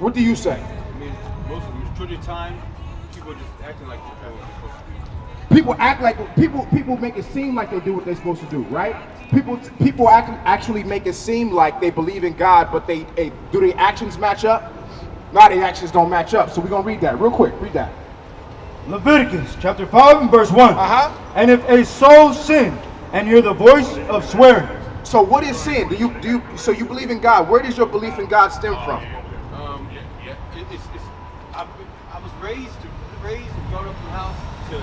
What do you say? I mean, most of the majority of the time, people are just acting like they're doing what they're supposed to do. People act like people make it seem like they do what they're supposed to do, right? People actually make it seem like they believe in God, but do their actions match up? No, their actions don't match up. So we're gonna read that real quick. Read that. Leviticus chapter 5 and verse 1. And if a soul sin and hear the voice of swearing. So what is sin? So you believe in God? Where does your belief in God stem from? I was raised and grown up in the house to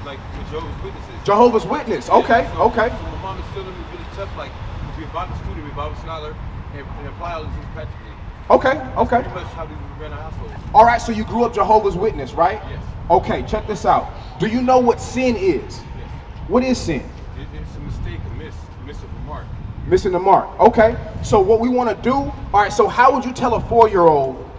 like Jehovah's Witnesses. Jehovah's Witness. Okay, So okay. my mom instilled in me really tough, like to be a Bible student, be a Bible scholar, and apply all these things practically. Okay, okay. Pretty much how we ran our household. All right, so you grew up Jehovah's Witness, right? Yes. Okay, check this out. Do you know what sin is? Yes. What is sin? It's a mistake, miss of the mark. Missing the mark. Okay, so what we want to do, all right, so how would you tell a 4-year-old,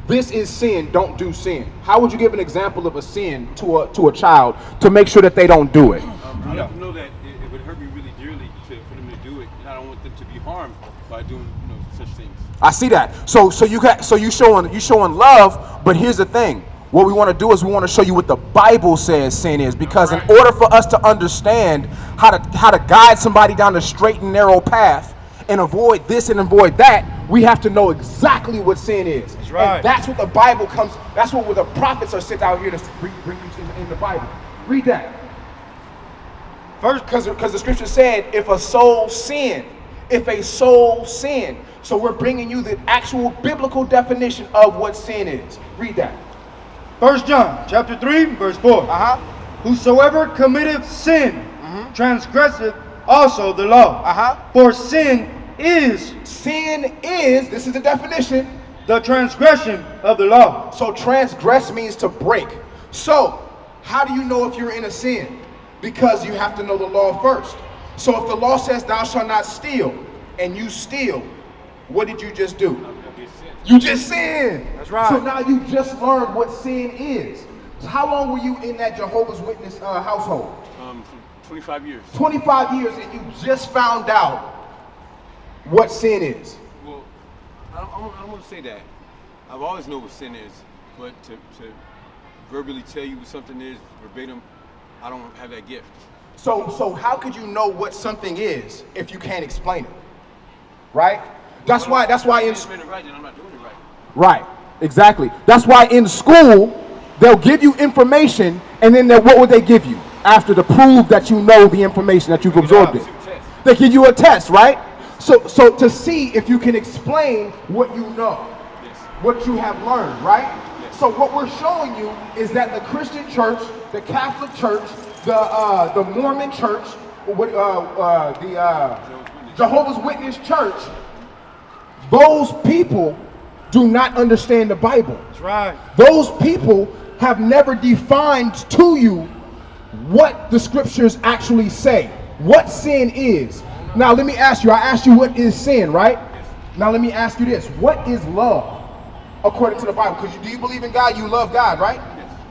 this is sin, don't do sin? How would you give an example of a sin to a child to make sure that they don't do it? I let them know that it would hurt me really dearly for them to do it, and I don't want them to be harmed by doing such things. I see that. So you showing love, but here's the thing. What we want to do is we want to show you what the Bible says sin is, because in order for us to understand how to guide somebody down the straight and narrow path and avoid this and avoid that, we have to know exactly what sin is. That's right. And that's what the Bible comes. That's what the prophets are sent out here to bring you in the Bible. Read that. First, because the scripture said, if a soul sin. So we're bringing you the actual biblical definition of what sin is. Read that. 1 John chapter 3 verse 4. Whosoever committeth sin transgresseth also the law. For sin is, this is the definition, the transgression of the law. So transgress means to break. So how do you know if you're in a sin? Because you have to know the law first. So if the law says thou shalt not steal, and you steal, what did you just do? You just sinned. That's right. So now you just learned what sin is. So how long were you in that Jehovah's Witness household? 25 years. 25 years, and you just found out what sin is. Well, I don't want to say that. I've always known what sin is, but to verbally tell you what something is verbatim, I don't have that gift. So how could you know what something is if you can't explain it? Right? That's why in right, then I'm not doing it right. Right, exactly. That's why in school they'll give you information, and then what would they give you after to prove that you know the information, that you've absorbed it? They give you a test, right? So to see if you can explain what you know, what you have learned, right? So what we're showing you is that the Christian church, the Catholic church, the Mormon church, the Jehovah's Witness church, those people do not understand the Bible. That's right. Those people have never defined to you what the scriptures actually say, what sin is. Now let me ask you, I asked you what is sin, right? Now let me ask you this, what is love according to the Bible? Because do you believe in God? You love God, right?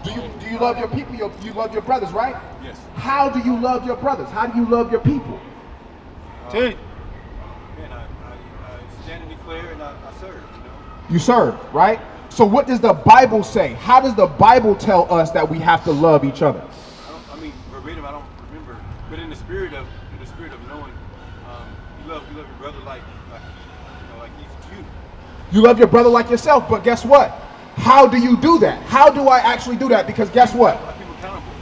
Yes. Do you love your people? You love your brothers, right? Yes. How do you love your brothers? How do you love your people? Man, I stand and declare and I serve, You serve, right? So what does the Bible say? How does the Bible tell us that we have to love each other? I mean, verbatim, I don't remember, but in the spirit of knowing, you love your brother like he's you. You love your brother like yourself, but guess what? How do you do that? How do I actually do that? Because guess what?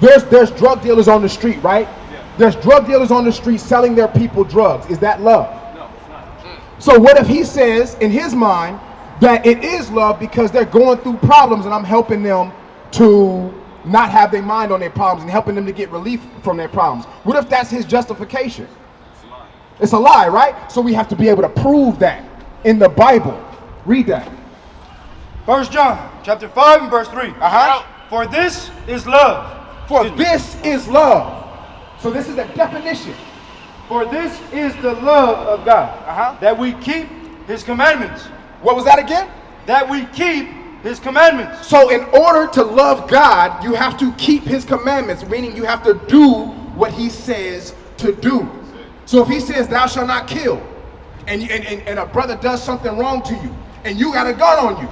There's drug dealers on the street, right? Yeah. There's drug dealers on the street selling their people drugs. Is that love? No, it's not. So what if he says in his mind that it is love because they're going through problems and I'm helping them to not have their mind on their problems and helping them to get relief from their problems? What if that's his justification? It's a lie. It's a lie, right? So we have to be able to prove that in the Bible. Read that. 1 John chapter 5 and verse 3. For this is love. For this is love. So this is the definition. For this is the love of God, that we keep his commandments. What was that again? That we keep his commandments. So in order to love God, you have to keep his commandments, meaning you have to do what he says to do. So if he says thou shalt not kill, and a brother does something wrong to you, and you got a gun on you.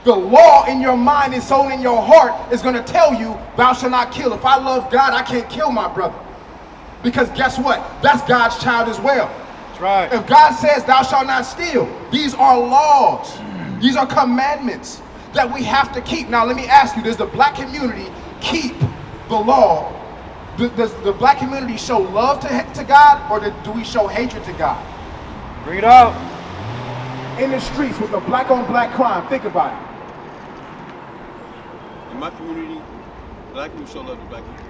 The law in your mind and soul in your heart is going to tell you, thou shalt not kill. If I love God, I can't kill my brother. Because guess what? That's God's child as well. That's right. If God says, thou shalt not steal, these are laws. These are commandments that we have to keep. Now, let me ask you, does the black community keep the law? Does the black community show love to God, or do we show hatred to God? Bring it out. In the streets with a black on black crime, think about it. In my community, black people show love to black people.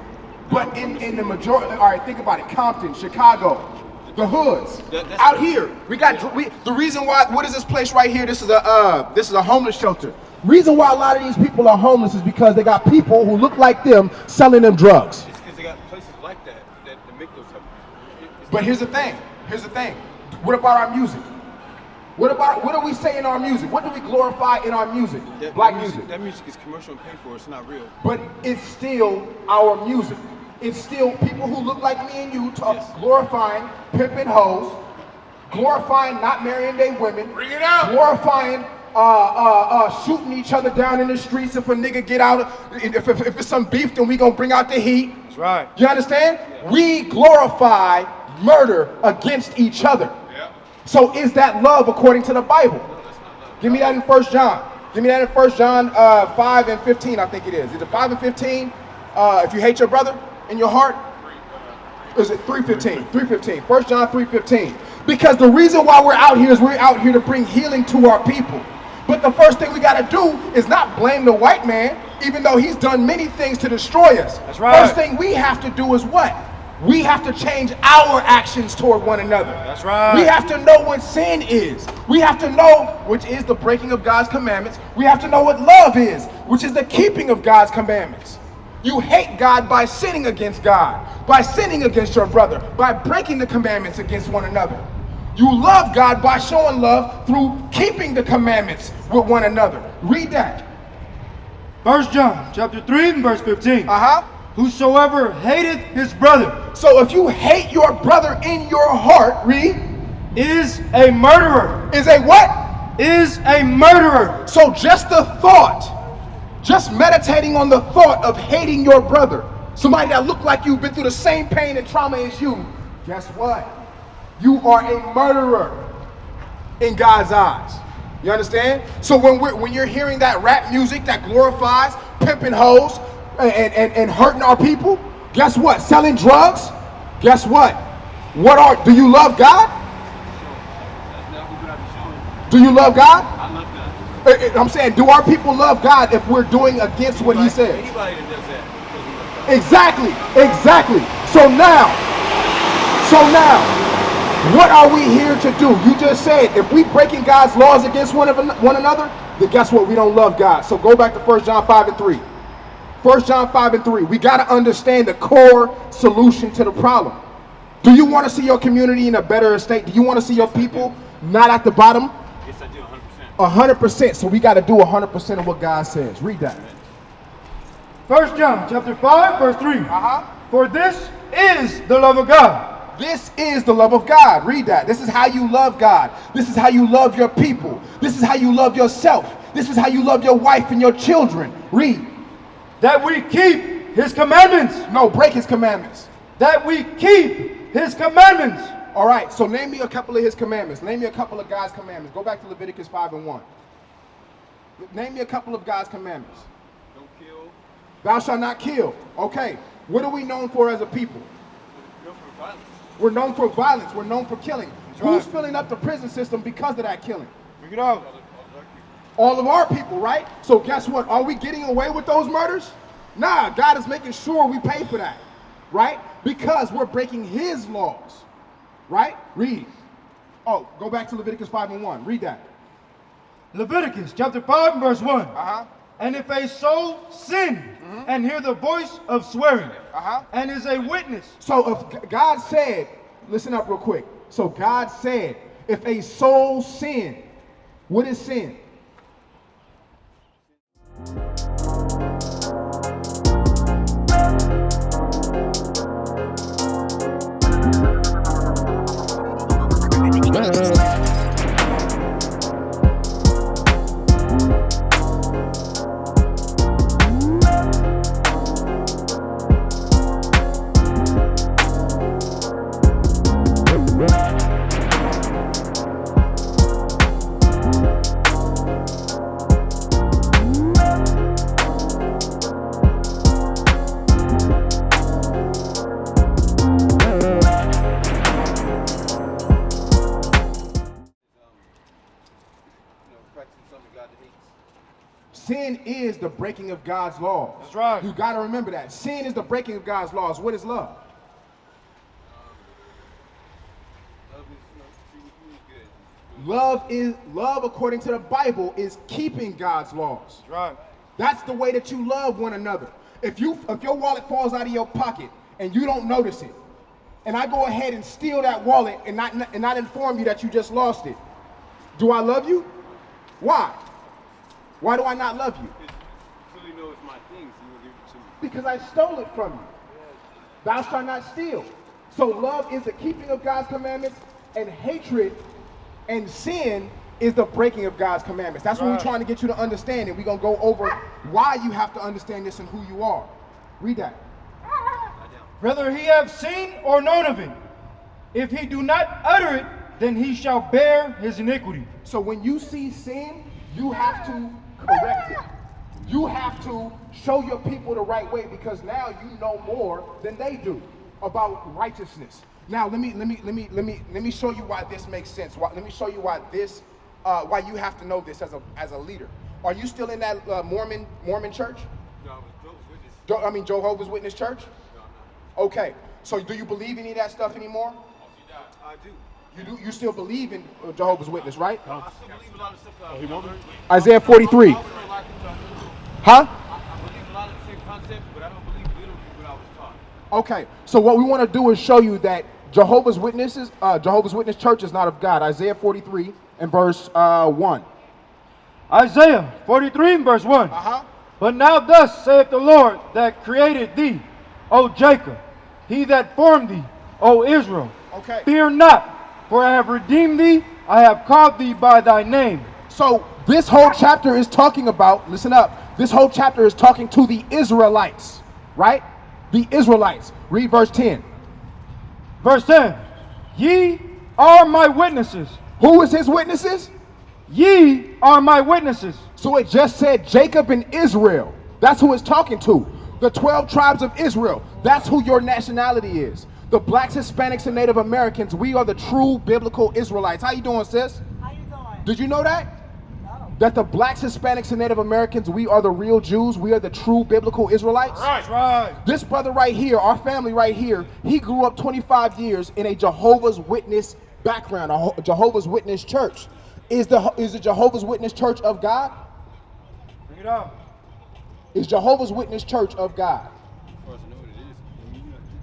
But in the majority, all right, think about it. Compton, Chicago, the hoods, out here. The reason why. What is this place right here? This is a homeless shelter. Reason why a lot of these people are homeless is because they got people who look like them selling them drugs. It's because they got places like that make those type of. But here's the thing. What about our music? What do we say in our music? What do we glorify in our music? Black music. That music is commercial and paid for. It's not real. But it's still our music. It's still people who look like me and you glorifying pimping hoes, glorifying not marrying their women, bring it out, glorifying shooting each other down in the streets. If a nigga get out, if it's some beef, then we gonna bring out the heat. That's right. You understand? Yeah. We glorify murder against each other. Yeah. So is that love according to the Bible? No, that's not love. Give me that in 1 John. Give me that in 1 John 5 and 15, I think it is. Is it 5 and 15? If you hate your brother in your heart? Is it 3:15? 3:15. 1 John 3:15. Because the reason why we're out here is we're out here to bring healing to our people. But the first thing we got to do is not blame the white man, even though he's done many things to destroy us. That's right. First thing we have to do is what? We have to change our actions toward one another. That's right. We have to know what sin is. We have to know, which is the breaking of God's commandments. We have to know what love is, which is the keeping of God's commandments. You hate God by sinning against God, by sinning against your brother, by breaking the commandments against one another. You love God by showing love through keeping the commandments with one another. Read that. 1 John chapter 3 and verse 15. Whosoever hateth his brother. So if you hate your brother in your heart, read. Is a murderer. Is a what? Is a murderer. So just the thought, just meditating on the thought of hating your brother, somebody that look like you've been through the same pain and trauma as you, guess what? You are a murderer in God's eyes. You understand? So when you're hearing that rap music that glorifies pimping hoes and hurting our people, guess what? Selling drugs, guess what? Do you love God? Do you love God? I love God. I'm saying, do our people love God if we're doing against what he says? Anybody that does that. Exactly. So now, what are we here to do? You just said, if we breaking God's laws against one another, then guess what? We don't love God. So go back to 1 John 5 and 3. 1 John 5 and 3. We got to understand the core solution to the problem. Do you want to see your community in a better state? Do you want to see your people not at the bottom? Yes, I do, 100%. 100%. So we got to do 100% of what God says. Read that. 1 John chapter 5 verse 3. For this is the love of God. This is the love of God. Read that. This is how you love God. This is how you love your people. This is how you love yourself. This is how you love your wife and your children. Read. That we keep his commandments. No, break his commandments. That we keep his commandments. All right, so name me a couple of his commandments. Name me a couple of God's commandments. Go back to Leviticus 5 and 1. Name me a couple of God's commandments. Don't kill. Thou shalt not kill. Okay, what are we known for as a people? We're known for violence. We're known for violence. We're known for killing. That's Who's right. filling up the prison system because of that killing? Bring it out. All of our people, right? So guess what? Are we getting away with those murders? Nah, God is making sure we pay for that, right? Because we're breaking his laws, right? Read. Oh, go back to Leviticus 5 and 1. Read that. Leviticus chapter 5 and verse 1. And if a soul sin and hear the voice of swearing and is a witness. So if God said, listen up real quick. So God said, if a soul sin, what is sin? Sin is the breaking of God's laws. That's right. You got to remember that. Sin is the breaking of God's laws. What is love? Love according to the Bible is keeping God's laws. That's right. That's the way that you love one another. If your wallet falls out of your pocket and you don't notice it, and I go ahead and steal that wallet and not inform you that you just lost it, do I love you? Why? Why do I not love you? Because you know it's my thing, so you will give it to me. Because I stole it from you. Thou shalt not steal. So love is the keeping of God's commandments, and hatred and sin is the breaking of God's commandments. That's what we're trying to get you to understand, and we're going to go over why you have to understand this and who you are. Read that. Whether he have seen or known of it, if he do not utter it, then he shall bear his iniquity. So when you see sin, you have to correct it. You have to show your people the right way, because now you know more than they do about righteousness. Now let me show you why this makes sense. Let me show you why this why you have to know this as a leader. Are you still in that Mormon church? No, I was Jehovah's Witness. Jehovah's Witness church? No. Okay. So do you believe any of that stuff anymore? I do. You still believe in Jehovah's Witness, right? I still believe a lot of stuff. Isaiah 43. Huh? I believe a lot of the same concepts, but I don't believe literally what I was taught. Okay. So what we want to do is show you that Jehovah's Witness church is not of God. Isaiah 43 and verse 1. Isaiah 43 and verse 1. But now thus saith the Lord that created thee, O Jacob, he that formed thee, O Israel. Okay. Fear not, for I have redeemed thee, I have called thee by thy name. So this whole chapter is talking about, listen up, this whole chapter is talking to the Israelites, right? The Israelites. Read verse 10. Verse 10. Ye are my witnesses. Who is his witnesses? Ye are my witnesses. So it just said Jacob and Israel. That's who it's talking to. The 12 tribes of Israel. That's who your nationality is. The blacks, Hispanics, and Native Americans, we are the true biblical Israelites. How you doing, sis? How you doing? Did you know that? No. That the blacks, Hispanics, and Native Americans, we are the real Jews. We are the true biblical Israelites. Right. This brother right here, our family right here, he grew up 25 years in a Jehovah's Witness background, a Jehovah's Witness church. Is the Jehovah's Witness church of God? Bring it up. Is Jehovah's Witness church of God? As far as I know what it is.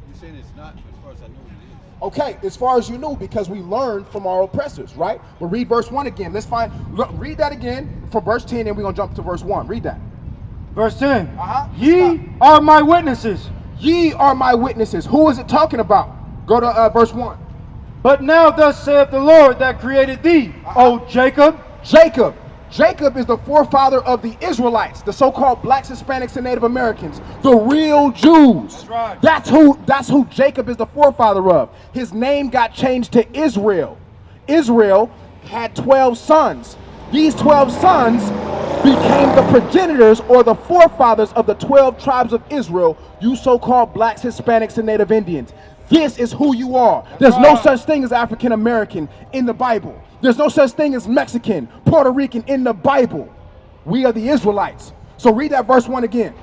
You're saying it's not, but as far as I know what it is. Okay, as far as you know, because we learned from our oppressors, right? But read verse 1 again. Read that again from verse 10, and we're going to jump to verse 1. Read that. Verse 10. Ye are my witnesses. Ye are my witnesses. Who is it talking about? Go to verse 1. But now thus saith the Lord that created thee, O Jacob. Jacob is the forefather of the Israelites, the so-called blacks, Hispanics, and Native Americans, the real Jews. That's right. That's who Jacob is the forefather of. His name got changed to Israel. Israel had 12 sons. These 12 sons became the progenitors or the forefathers of the 12 tribes of Israel, you so-called blacks, Hispanics, and Native Indians. This is who you are. There's no such thing as African American in the Bible. There's no such thing as Mexican, Puerto Rican in the Bible. We are the Israelites. So read that verse 1 again.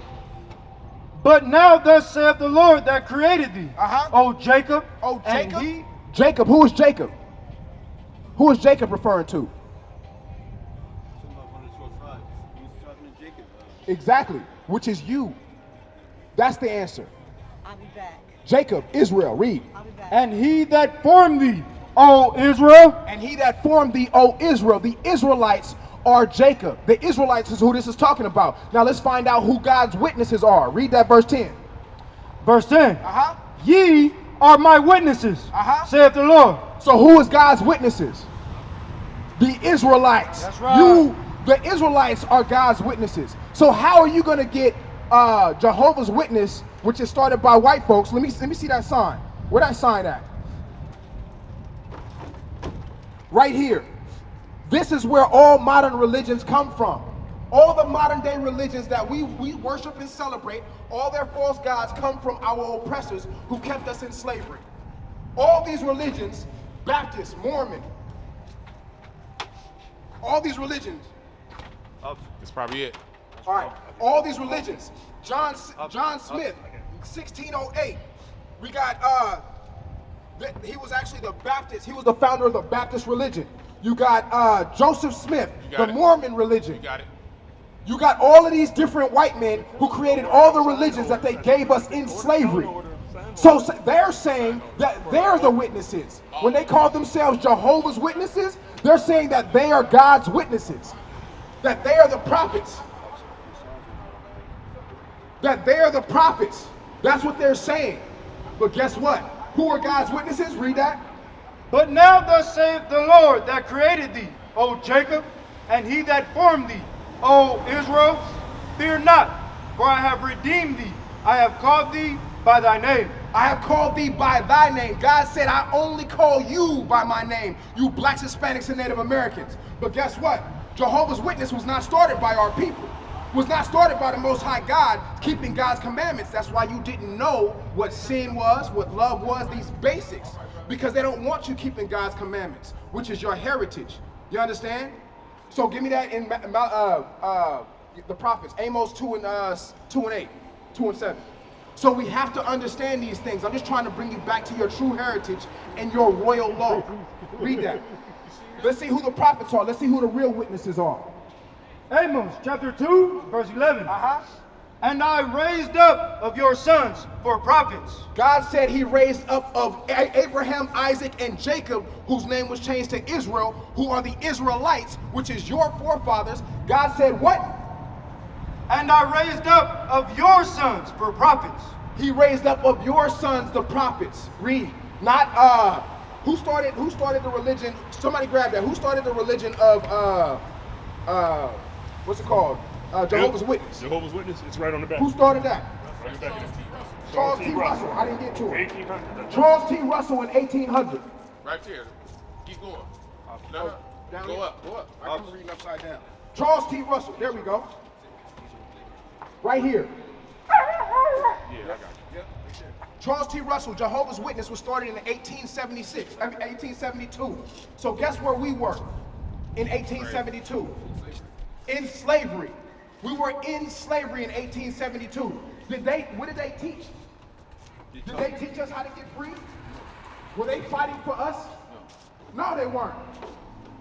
But now thus saith the Lord that created thee, O Jacob. Jacob, who is Jacob? Who is Jacob referring to? Talking about one of the 12 tribes. He was talking to Jacob. Exactly, which is you. That's the answer. I'll be back. Jacob, Israel, read. I'll be back. And he that formed thee, O Israel. And he that formed thee, O Israel. The Israelites are Jacob. The Israelites is who this is talking about. Now let's find out who God's witnesses are. Read that verse 10. Verse 10. Ye are my witnesses, saith the Lord. So who is God's witnesses? The Israelites. That's right. The Israelites are God's witnesses. So how are you going to get Jehovah's Witness, which is started by white folks? Let me see that sign. Where that sign at? Right here. This is where all modern religions come from. All the modern day religions that we worship and celebrate, all their false gods come from our oppressors who kept us in slavery. All these religions, Baptist, Mormon, all these religions. Oh, that's probably it. All right, all these religions. John Smith, 1608. We got he was actually the Baptist. He was the founder of the Baptist religion. You got Joseph Smith, the Mormon religion. You got it. You got all of these different white men who created all the religions that they gave us in slavery. So they're saying that they're the witnesses. When they call themselves Jehovah's Witnesses, they're saying that they are God's witnesses. That they are the prophets. That they are the prophets. That's what they're saying. But guess what? Who are God's witnesses? Read that. But now thus saith the Lord that created thee, O Jacob, and he that formed thee, O Israel, fear not, for I have redeemed thee. I have called thee by thy name. I have called thee by thy name. God said, I only call you by my name, you blacks, Hispanics, and Native Americans. But guess what? Jehovah's Witness was not started by our people. Was not started by the Most High God keeping God's commandments. That's why you didn't know what sin was, what love was, these basics. Because they don't want you keeping God's commandments, which is your heritage. You understand? So give me that in the prophets, Amos 2 and 8, 2 and 7. So we have to understand these things. I'm just trying to bring you back to your true heritage and your royal law. Read that. Let's see who the prophets are. Let's see who the real witnesses are. Amos chapter 2, verse 11. And I raised up of your sons for prophets. God said he raised up of Abraham, Isaac, and Jacob, whose name was changed to Israel, who are the Israelites, which is your forefathers. God said what? And I raised up of your sons for prophets. He raised up of your sons the prophets. Read. Not who started the religion? Somebody grab that. Who started the religion of what's it called? Jehovah's Witness. Jehovah's Witness, it's right on the back. Who started that? Right back in it. Charles T. Russell. I didn't get to it. 1800. Charles T. Russell in 1800. Right there. Keep going. Down Go here. up. I'm reading upside down. Charles T. Russell. There we go. Right here. Yeah, I got you. Charles T. Russell, Jehovah's Witness, was started in 1872. So guess where we were in 1872? In slavery. We were in slavery in 1872. What did they teach? Did they teach us how to get free? Were they fighting for us? No, they weren't.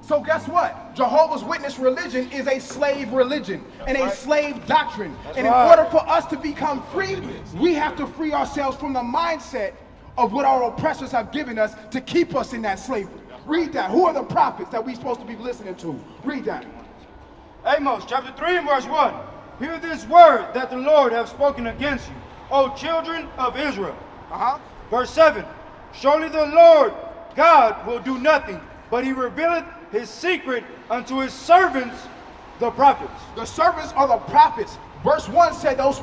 So guess what? Jehovah's Witness religion is a slave religion and a slave doctrine. And in order for us to become free, we have to free ourselves from the mindset of what our oppressors have given us to keep us in that slavery. Read that. Who are the prophets that we're supposed to be listening to? Read that. Amos chapter 3 and verse 1. Hear this word that the Lord hath spoken against you, O children of Israel. Verse 7. Surely the Lord God will do nothing, but he revealeth his secret unto his servants, the prophets. The servants are the prophets. Verse 1 said those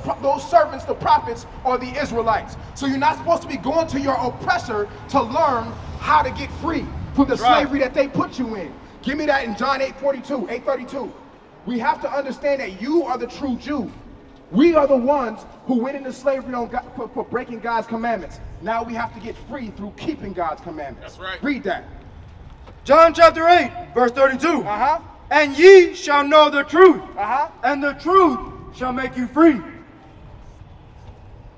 servants, the prophets, are the Israelites. So you're not supposed to be going to your oppressor to learn how to get free from the slavery that they put you in. Give me that in John 8:32. We have to understand that you are the true Jew. We are the ones who went into slavery for breaking God's commandments. Now we have to get free through keeping God's commandments. That's right. Read that. John chapter 8, verse 32. And ye shall know the truth, and the truth shall make you free.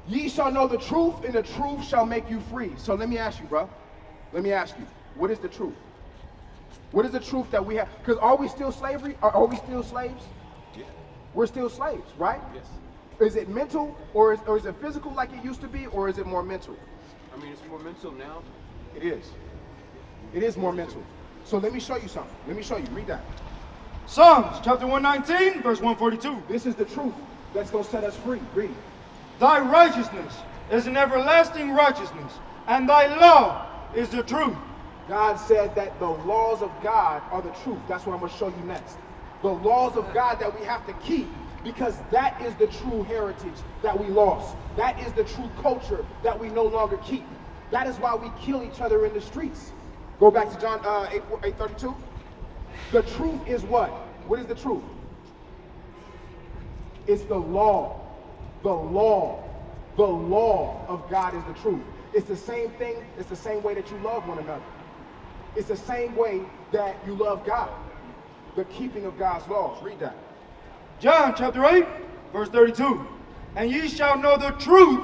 Ye shall know the truth, and the truth shall make you free. So let me ask you, bro. Let me ask you, what is the truth? What is the truth that we have? Because are we still slavery? Are we still slaves? Yeah. We're still slaves, right? Yes. Is it mental, or is it physical like it used to be, or is it more mental? I mean, it's more mental now. It is. It is more mental. So let me show you something. Let me show you. Read that. Psalms chapter 119, verse 142. This is the truth that's going to set us free. Read. Thy righteousness is an everlasting righteousness, and thy law is the truth. God said that the laws of God are the truth. That's what I'm going to show you next. The laws of God that we have to keep, because that is the true heritage that we lost. That is the true culture that we no longer keep. That is why we kill each other in the streets. Go back to John 8:32. The truth is what? What is the truth? It's the law. The law. The law of God is the truth. It's the same thing. It's the same way that you love one another. It's the same way that you love God. The keeping of God's laws. Read that. John chapter 8, verse 32. And ye shall know the truth,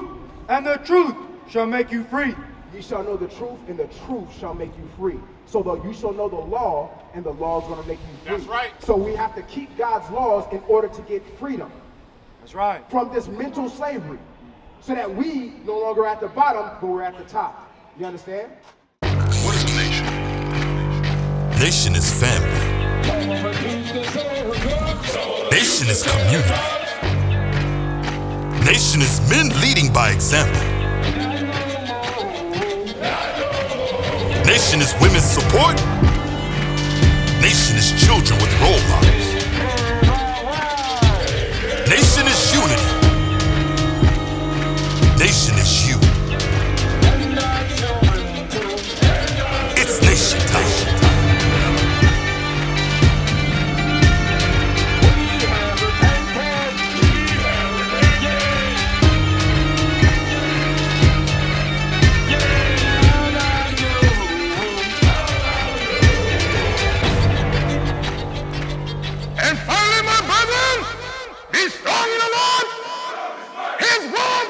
and the truth shall make you free. Ye shall know the truth, and the truth shall make you free. So that you shall know the law, and the law is going to make you free. That's right. So we have to keep God's laws in order to get freedom That's right. from this mental slavery, so that we no longer at the bottom, but we're at the top. You understand? What is a nation? Nation is family. Nation is community. Nation is men leading by example. Nation is women's support. Nation is children with role models. Nation is unity. Nation is you. It's nation time. And finally, my brethren, be strong in the Lord. His word